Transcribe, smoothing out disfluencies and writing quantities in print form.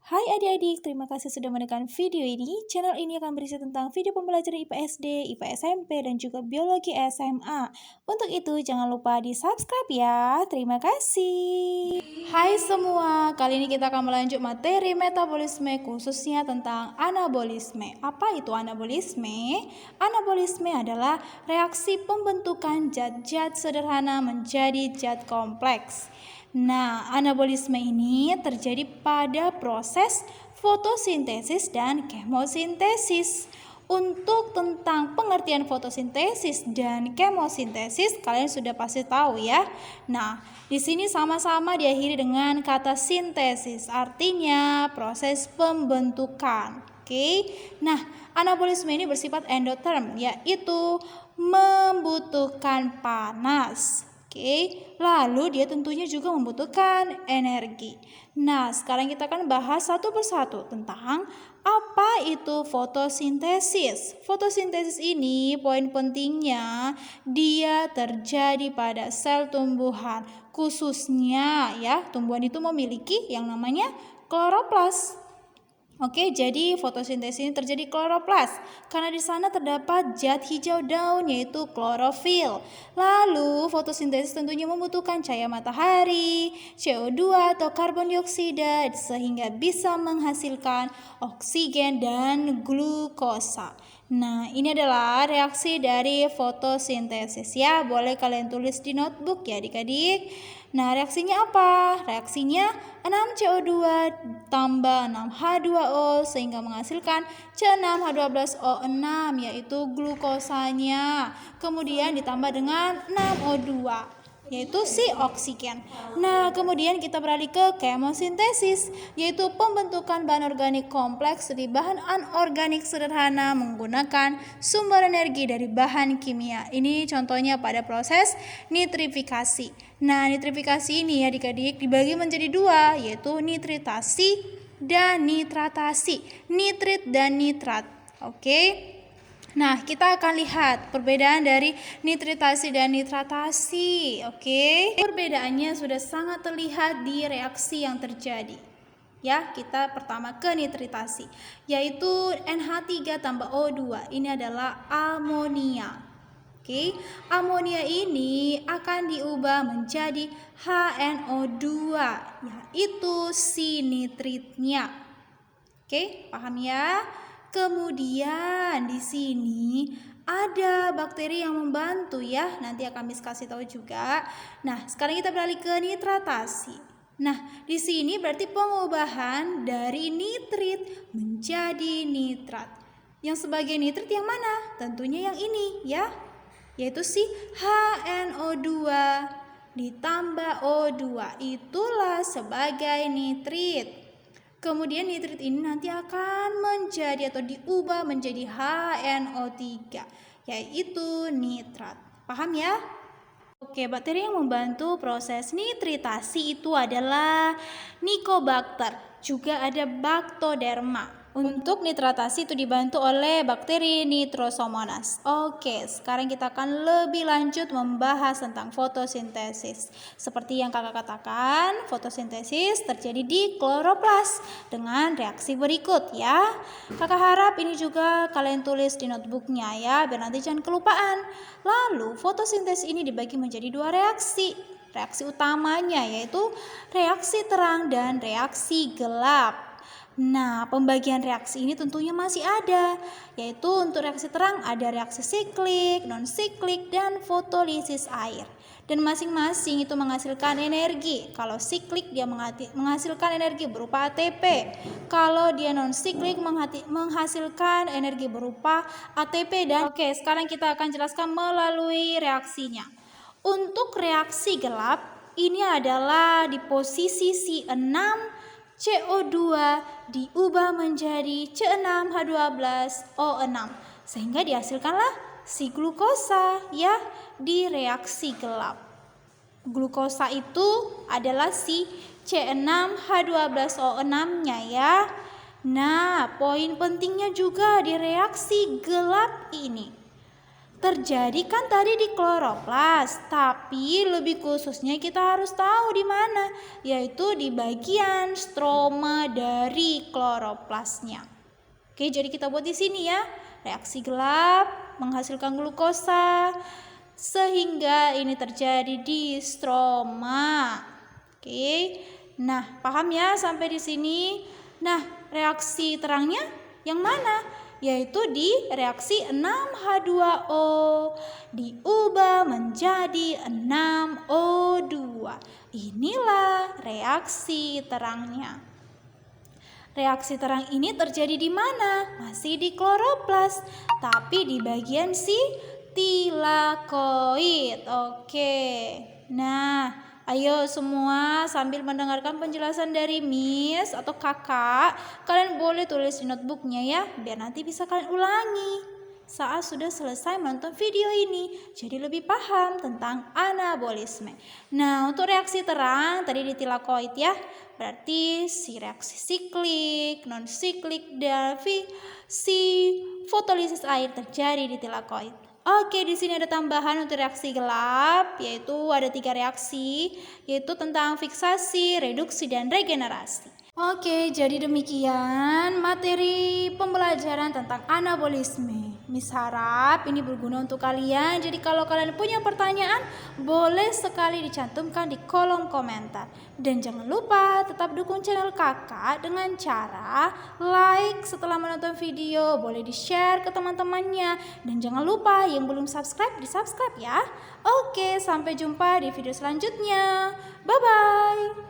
Hai adik-adik, terima kasih sudah menekan video ini. Channel ini akan berisi tentang video pembelajaran IPA SD, IPA SMP, dan juga biologi SMA. Untuk itu jangan lupa di subscribe ya. Terima kasih. Hai semua, kali ini kita akan melanjut materi metabolisme khususnya tentang anabolisme. Apa itu anabolisme? Anabolisme adalah reaksi pembentukan zat-zat sederhana menjadi zat kompleks. Nah, anabolisme ini terjadi pada proses fotosintesis dan kemosintesis. Untuk tentang pengertian fotosintesis dan kemosintesis, kalian sudah pasti tahu ya. Nah, di sini sama-sama diakhiri dengan kata sintesis, artinya proses pembentukan. Oke. Nah, anabolisme ini bersifat endoterm, yaitu membutuhkan panas. Oke, lalu dia tentunya juga membutuhkan energi. Nah, sekarang kita akan bahas satu persatu tentang apa itu fotosintesis. Fotosintesis ini poin pentingnya dia terjadi pada sel tumbuhan. Khususnya ya, tumbuhan itu memiliki yang namanya kloroplas. Oke, jadi fotosintesis ini terjadi kloroplas karena di sana terdapat zat hijau daun yaitu klorofil. Lalu fotosintesis tentunya membutuhkan cahaya matahari, CO2 atau karbon dioksida sehingga bisa menghasilkan oksigen dan glukosa. Nah, ini adalah reaksi dari fotosintesis ya. Boleh kalian tulis di notebook ya adik-adik. Nah, reaksinya apa? Reaksinya 6CO2 tambah 6H2O sehingga menghasilkan C6H12O6 yaitu glukosanya. Kemudian ditambah dengan 6O2 yaitu si oksigen. Nah, kemudian kita beralih ke kemosintesis, yaitu pembentukan bahan organik kompleks dari bahan anorganik sederhana menggunakan sumber energi dari bahan kimia. Ini contohnya pada proses nitrifikasi. Nah, nitrifikasi ini adik-adik dibagi menjadi dua, yaitu nitritasi dan nitratasi. Nitrit dan nitrat. Oke. Nah, kita akan lihat perbedaan dari nitritasi dan nitratasi. Oke. Perbedaannya sudah sangat terlihat di reaksi yang terjadi. Ya, kita pertama ke nitritasi, yaitu NH3 tambah O2. Ini adalah amonia. Oke, amonia ini akan diubah menjadi HNO2, yaitu si nitritnya. Oke, paham ya? Kemudian di sini ada bakteri yang membantu ya. Nanti akan Miss kasih tahu juga. Nah, sekarang kita beralih ke nitratasi. Nah, di sini berarti pengubahan dari nitrit menjadi nitrat. Yang sebagai nitrit yang mana? Tentunya yang ini ya. Yaitu si HNO2 ditambah O2. Itulah sebagai nitrit. Kemudian nitrit ini nanti akan menjadi atau diubah menjadi HNO3, yaitu nitrat. Paham ya? Oke, bakteri yang membantu proses nitritasi itu adalah Mycobacter, juga ada Bactoderma. Untuk nitratasi itu dibantu oleh bakteri Nitrosomonas. Oke, sekarang kita akan lebih lanjut membahas tentang fotosintesis. Seperti yang kakak katakan, fotosintesis terjadi di kloroplas dengan reaksi berikut ya. Kakak harap ini juga kalian tulis di notebooknya ya, biar nanti jangan kelupaan. Lalu fotosintesis ini dibagi menjadi dua reaksi. Reaksi utamanya yaitu reaksi terang dan reaksi gelap. Nah, pembagian reaksi ini tentunya masih ada, yaitu untuk reaksi terang ada reaksi siklik, non-siklik, dan fotolisis air. Dan masing-masing itu menghasilkan energi. Kalau siklik dia menghasilkan energi berupa ATP. Kalau dia non-siklik menghasilkan energi berupa ATP dan oke, sekarang kita akan jelaskan melalui reaksinya. Untuk reaksi gelap ini adalah di posisi C6 CO2 diubah menjadi C6H12O6 sehingga dihasilkanlah si glukosa ya di reaksi gelap. Glukosa itu adalah si C6H12O6-nya ya. Nah, poin pentingnya juga di reaksi gelap ini. terjadi kan tadi di kloroplas, tapi lebih khususnya kita harus tahu di mana, yaitu di bagian stroma dari kloroplasnya. Oke, jadi kita buat di sini ya. Reaksi gelap menghasilkan glukosa sehingga ini terjadi di stroma. Oke. Nah, paham ya sampai di sini? Nah, reaksi terangnya yang mana? Yaitu di reaksi 6H2O diubah menjadi 6O2. Inilah reaksi terangnya. Reaksi terang ini terjadi di mana? Masih di kloroplas, tapi di bagian si tilakoid. Oke. Nah, ayo semua sambil mendengarkan penjelasan dari Miss atau kakak, kalian boleh tulis di notebooknya ya, biar nanti bisa kalian ulangi saat sudah selesai menonton video ini, jadi lebih paham tentang anabolisme. Nah, untuk reaksi terang tadi di tilakoid ya, berarti si reaksi siklik, non siklik, dan si fotolisis air terjadi di tilakoid. Oke, di sini ada tambahan untuk reaksi gelap, yaitu ada 3 reaksi, yaitu tentang fiksasi, reduksi, dan regenerasi. Oke, jadi demikian materi pembelajaran tentang anabolisme. Miss harap ini berguna untuk kalian. Jadi kalau kalian punya pertanyaan, boleh sekali dicantumkan di kolom komentar. Dan jangan lupa tetap dukung channel kakak dengan cara like setelah menonton video, boleh di-share ke teman-temannya. Dan jangan lupa yang belum subscribe, di-subscribe ya. Oke, sampai jumpa di video selanjutnya. Bye-bye.